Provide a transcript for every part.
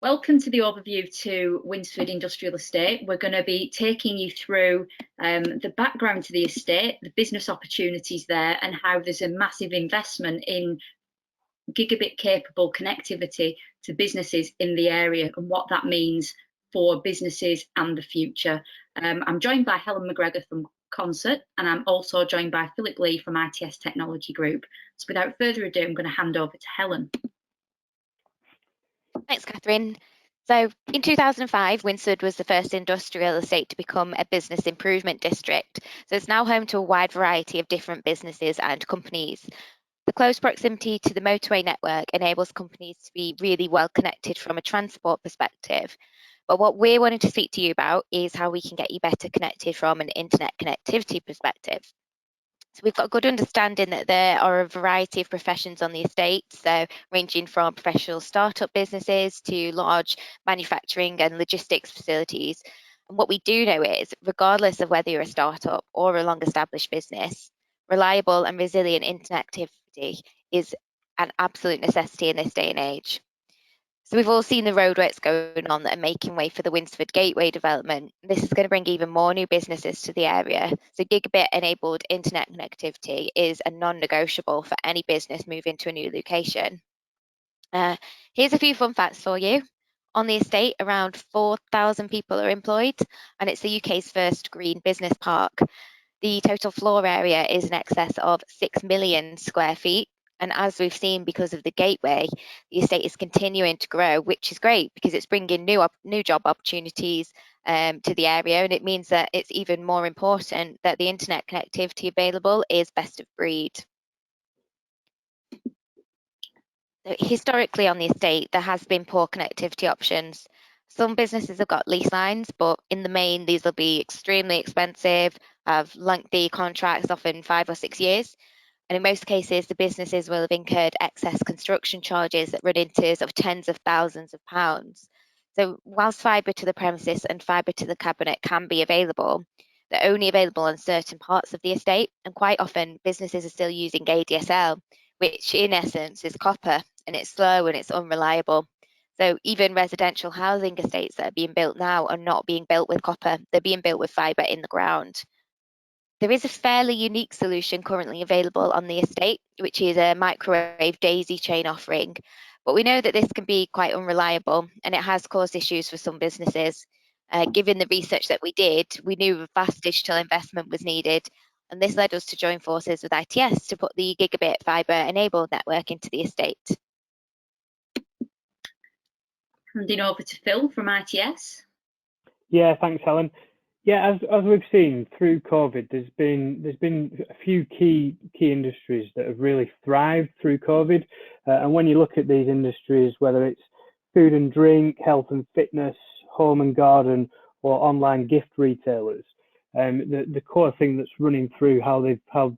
Welcome to the overview to Winsford Industrial Estate. We're going to be taking you through the background to the estate, the business opportunities there, and how there's a massive investment in gigabit-capable connectivity to businesses in the area and what that means for businesses and the future. I'm joined by Helen McGregor from Concert, and I'm also joined by Philip Lee from ITS Technology Group. So without further ado, I'm going to hand over to Helen. Thanks, Catherine. So in 2005, Winsford was the first industrial estate to become a business improvement district. So it's now home to a wide variety of different businesses and companies. The close proximity to the motorway network enables companies to be really well connected from a transport perspective. But what we're wanting to speak to you about is how we can get you better connected from an internet connectivity perspective. So we've got a good understanding that there are a variety of professions on the estate, so ranging from professional startup businesses to large manufacturing and logistics facilities. And what we do know is, regardless of whether you're a startup or a long-established business, reliable and resilient internet activity is an absolute necessity in this day and age. So we've all seen the roadworks going on that are making way for the Winsford Gateway development. This is going to bring even more new businesses to the area. So gigabit-enabled internet connectivity is a non-negotiable for any business moving to a new location. Here's a few fun facts for you. On the estate, around 4,000 people are employed, and it's the UK's first green business park. The total floor area is in excess of 6 million square feet. And as we've seen, because of the gateway, the estate is continuing to grow, which is great because it's bringing new job opportunities to the area. And it means that it's even more important that the internet connectivity available is best of breed. So historically on the estate, there has been poor connectivity options. Some businesses have got lease lines, but in the main, these will be extremely expensive, have lengthy contracts, often 5 or 6 years. And in most cases, the businesses will have incurred excess construction charges that run into sort of tens of thousands of pounds. So whilst fibre to the premises and fibre to the cabinet can be available, they're only available on certain parts of the estate. And quite often, businesses are still using ADSL, which in essence is copper, and it's slow and it's unreliable. So even residential housing estates that are being built now are not being built with copper, they're being built with fibre in the ground. There is a fairly unique solution currently available on the estate, which is a microwave daisy chain offering. But we know that this can be quite unreliable and it has caused issues for some businesses. Given the research that we did, we knew a vast digital investment was needed. And this led us to join forces with ITS to put the gigabit fibre enabled network into the estate. Handing over to Phil from ITS. Yeah, thanks, Helen. Yeah, as we've seen through COVID, there's been a few key industries that have really thrived through COVID. And when you look at these industries, whether it's food and drink, health and fitness, home and garden, or online gift retailers, the core thing that's running through how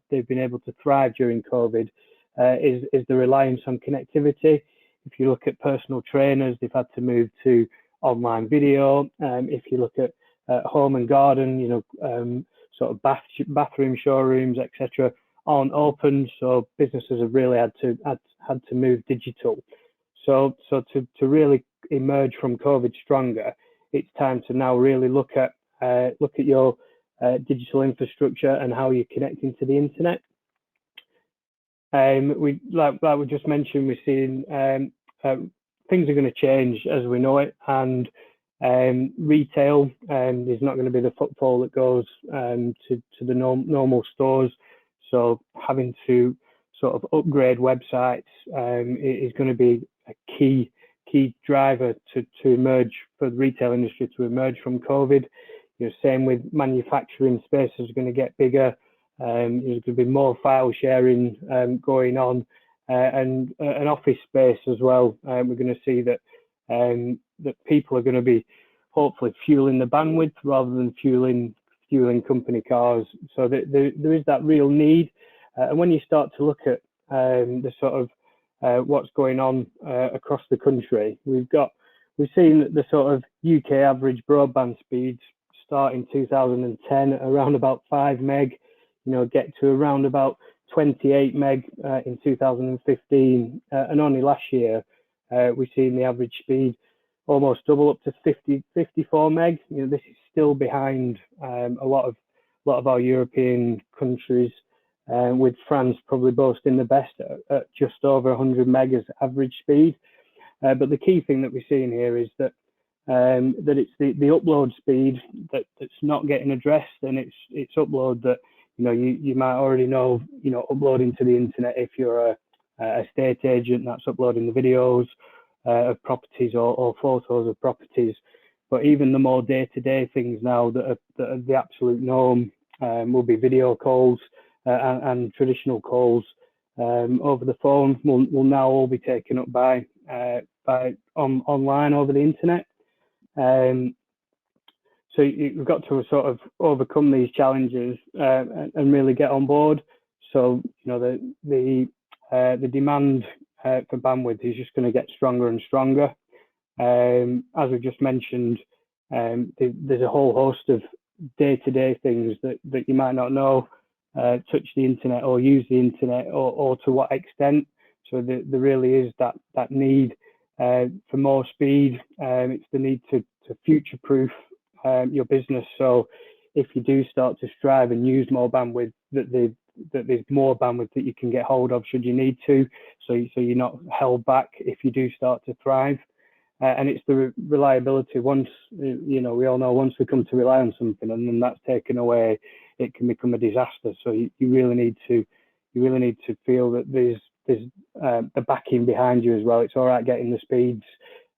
they've been able to thrive during COVID is the reliance on connectivity. If you look at personal trainers, they've had to move to online video. If you look at home and garden, sort of bathroom showrooms, etc., aren't open, so businesses have really had to move digital. So to really emerge from COVID stronger, it's time to now really look at your digital infrastructure and how you're connecting to the internet. We just mentioned, we're seeing things are going to change as we know it, and retail is not going to be the footfall that goes to the normal stores. So having to sort of upgrade websites is going to be a key driver to emerge for the retail industry to emerge from COVID. Same with manufacturing, spaces are going to get bigger. There's going to be more file sharing going on, and an office space as well. We're going to see that people are going to be hopefully fueling the bandwidth rather than fueling company cars. So there is that real need. And when you start to look at the sort of what's going on across the country, we've seen that the sort of UK average broadband speeds start in 2010 around about 5 meg, get to around about 28 meg in 2015, and only last year we've seen the average speed almost double up to 54 meg. This is still behind a lot of our European countries, with France probably boasting the best at just over 100 meg as average speed. But the key thing that we're seeing here is that it's the upload speed that's not getting addressed, and it's upload that you might already know. Uploading to the internet, if you're a estate agent, that's uploading the videos of properties or photos of properties. But even the more day-to-day things now that are the absolute norm will be video calls and traditional calls over the phone will now all be taken up by online over the internet. So you've got to sort of overcome these challenges and really get on board. So the demand for bandwidth is just going to get stronger and stronger. As we just mentioned, there's a whole host of day-to-day things that you might not know touch the internet or use the internet, or to what extent. So there really is that need for more speed. It's the need to future-proof your business. So if you do start to strive and use more bandwidth, that there's more bandwidth that you can get hold of should you need to. So you're not held back if you do start to thrive. And it's the reliability. Once we all know, once we come to rely on something and then that's taken away, it can become a disaster. So you really need to feel that there's the backing behind you as well. It's all right getting the speeds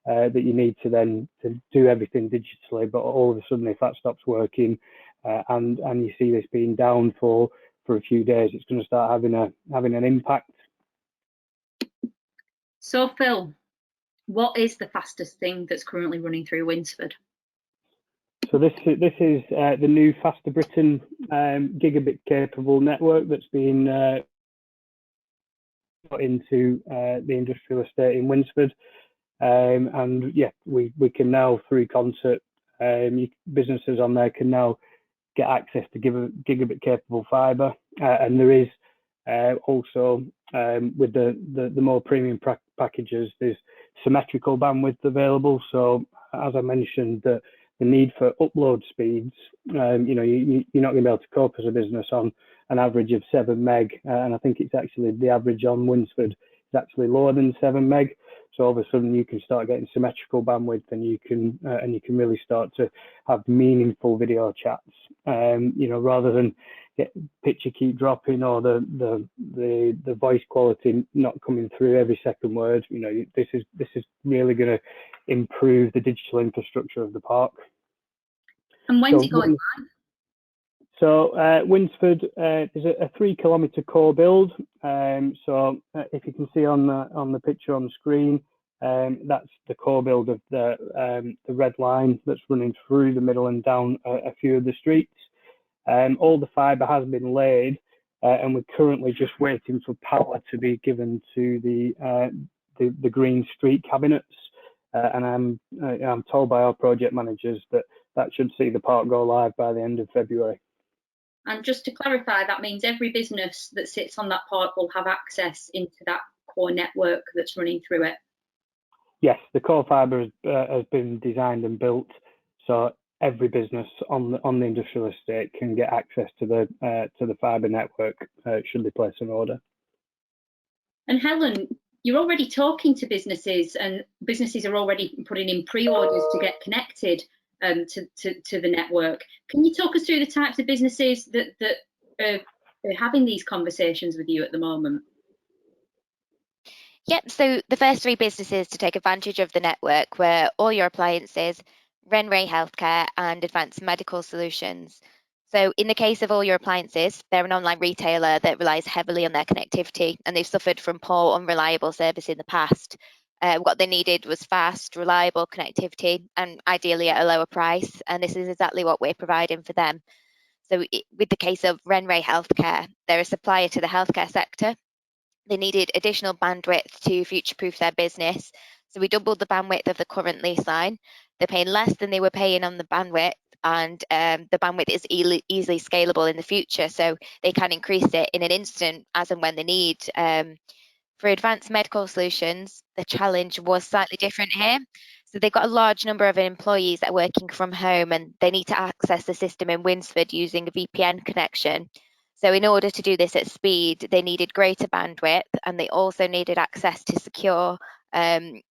that you need to do everything digitally, but all of a sudden, if that stops working and you see this being down for a few days, it's going to start having an impact. So Phil, what is the fastest thing that's currently running through Winsford? So this is the new Faster Britain gigabit-capable network that's been put into the industrial estate in Winsford. And yeah, we can now, through Concert, businesses on there can now get access to gigabit-capable fibre, and there is also with the more premium packages, there's symmetrical bandwidth available. So as I mentioned, the need for upload speeds, you're not going to be able to cope as a business on an average of 7 meg, and I think it's actually the average on Winsford is actually lower than 7 meg. So all of a sudden you can start getting symmetrical bandwidth, and you can really start to have meaningful video chats. Rather than picture keep dropping, or the voice quality not coming through every second word. This is really going to improve the digital infrastructure of the park. And when's it going live? So Winsford is a 3-kilometre core build. So if you can see on the picture on the screen, that's the core build of the red line that's running through the middle and down a few of the streets. All the fibre has been laid, and we're currently just waiting for power to be given to the green street cabinets. And I'm told by our project managers that should see the park go live by the end of February. And just to clarify, that means every business that sits on that park will have access into that core network that's running through it? Yes, the core fibre has been designed and built, so every business on the industrial estate can get access to the fibre network should they place an order. And Helen, you're already talking to businesses, and businesses are already putting in pre-orders to get connected to the network. Can you talk us through the types of businesses that are having these conversations with you at the moment? Yep, so the first 3 businesses to take advantage of the network were All Your Appliances, Renray Healthcare, and Advanced Medical Solutions. So in the case of All Your Appliances, they're an online retailer that relies heavily on their connectivity, and they've suffered from poor, unreliable service in the past. What they needed was fast, reliable connectivity, and ideally at a lower price, and this is exactly what we're providing for them. So with the case of Renray Healthcare, they're a supplier to the healthcare sector. They needed additional bandwidth to future-proof their business. So we doubled the bandwidth of the current lease line. They're paying less than they were paying on the bandwidth, and the bandwidth is easily scalable in the future. So they can increase it in an instant as and when they need For advanced medical solutions, the challenge was slightly different here. So they've got a large number of employees that are working from home and they need to access the system in Winsford using a VPN connection. So in order to do this at speed, they needed greater bandwidth and they also needed access to the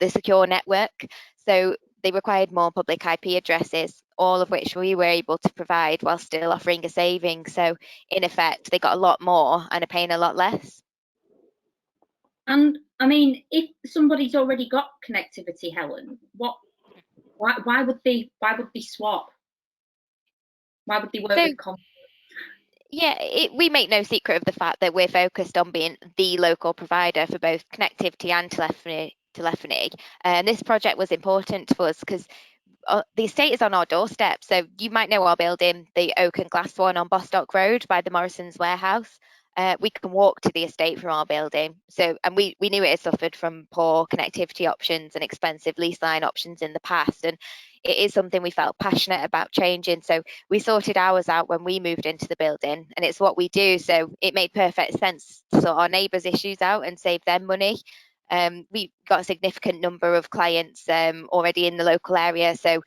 secure network. So they required more public IP addresses, all of which we were able to provide while still offering a saving. So in effect, they got a lot more and are paying a lot less. And I mean, if somebody's already got connectivity, Helen, why would they swap? Why would they work with Yeah, we make no secret of the fact that we're focused on being the local provider for both connectivity and telephony. And this project was important to us because the estate is on our doorstep. So you might know our building, the oak and glass one on Bostock Road by the Morrison's warehouse. We can walk to the estate from our building. And we knew it had suffered from poor connectivity options and expensive lease line options in the past. And it is something we felt passionate about changing. So we sorted ours out when we moved into the building, and it's what we do. So it made perfect sense to sort our neighbours' issues out and save them money. We've got a significant number of clients already in the local area. So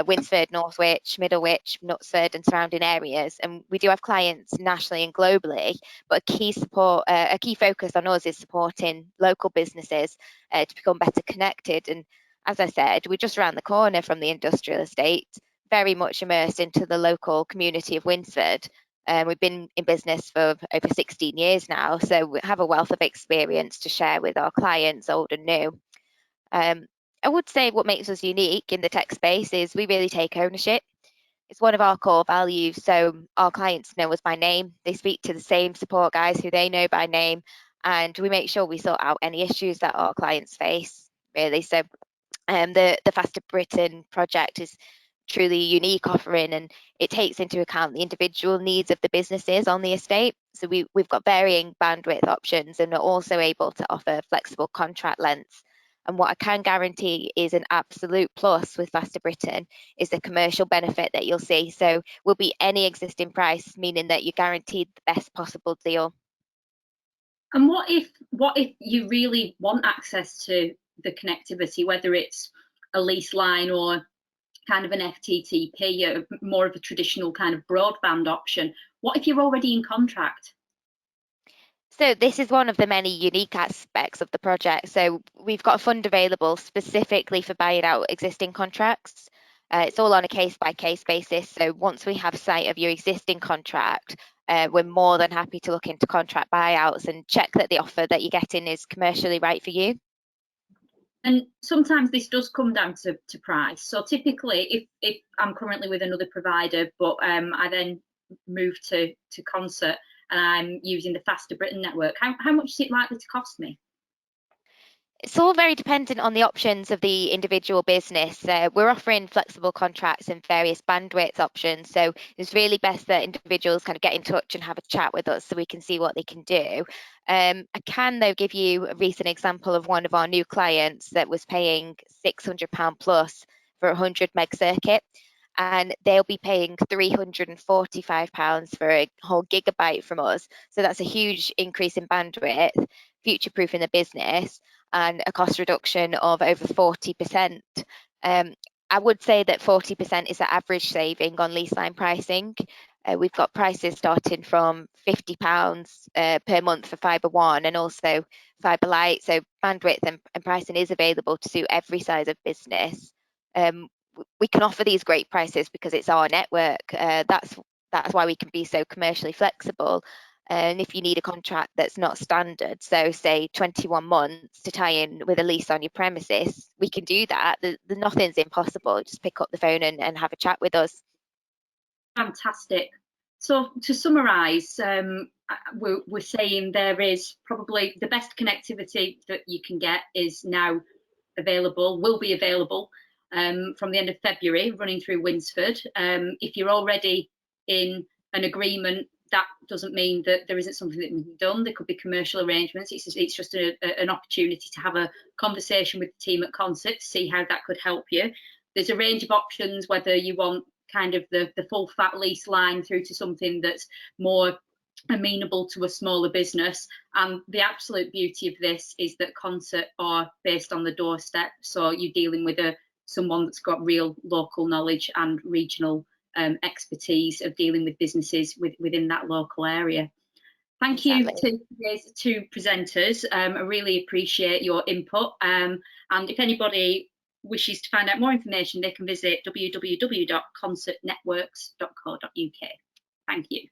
Winsford, Northwich, Middlewich, Knutsford and surrounding areas. And we do have clients nationally and globally, but a key focus on us is supporting local businesses to become better connected. And as I said, we're just around the corner from the industrial estate, very much immersed into the local community of Winsford. We've been in business for over 16 years now, so we have a wealth of experience to share with our clients, old and new. I would say what makes us unique in the tech space is we really take ownership. It's one of our core values, so our clients know us by name. They speak to the same support guys who they know by name, and we make sure we sort out any issues that our clients face, really. So the Faster Britain project is truly unique offering, and it takes into account the individual needs of the businesses on the estate. So we've got varying bandwidth options and are also able to offer flexible contract lengths. And what I can guarantee is an absolute plus with Faster Britain is the commercial benefit that you'll see. So will be any existing price, meaning that you're guaranteed the best possible deal. And what if you really want access to the connectivity, whether it's a lease line or kind of an FTTP, or more of a traditional kind of broadband option? What if you're already in contract? So this is one of the many unique aspects of the project. So we've got a fund available specifically for buying out existing contracts. It's all on a case-by-case basis. So once we have sight of your existing contract, we're more than happy to look into contract buyouts and check that the offer that you're getting is commercially right for you. And sometimes this does come down to price. So typically, if I'm currently with another provider, but I then move to Concert and I'm using the Faster Britain network, how much is it likely to cost me? It's all very dependent on the options of the individual business. We're offering flexible contracts and various bandwidth options. So it's really best that individuals kind of get in touch and have a chat with us so we can see what they can do. I can, though, give you a recent example of one of our new clients that was paying £600 plus for a 100 meg circuit. And they'll be paying £345 for a whole gigabyte from us. So that's a huge increase in bandwidth, future-proofing the business, and a cost reduction of over 40%. I would say that 40% is the average saving on lease line pricing. We've got prices starting from £50 per month for Fibre One and also Fibre Lite. So bandwidth and pricing is available to suit every size of business. We can offer these great prices because it's our network. That's why we can be so commercially flexible. And if you need a contract that's not standard, so say 21 months to tie in with a lease on your premises, we can do that. Nothing's impossible. Just pick up the phone and have a chat with us. Fantastic. So to summarise, we're saying there is probably the best connectivity that you can get is now available, will be available from the end of February, running through Winsford. If you're already in an agreement, that doesn't mean that there isn't something that can be done. There could be commercial arrangements. It's just an opportunity to have a conversation with the team at Concert to see how that could help you. There's a range of options, whether you want kind of the full fat lease line through to something that's more amenable to a smaller business. And the absolute beauty of this is that Concert are based on the doorstep, so you're dealing with someone that's got real local knowledge and regional expertise of dealing with businesses within that local area. Thank you to today's two presenters. I really appreciate your input. And if anybody wishes to find out more information, they can visit www.concertnetworks.co.uk. Thank you.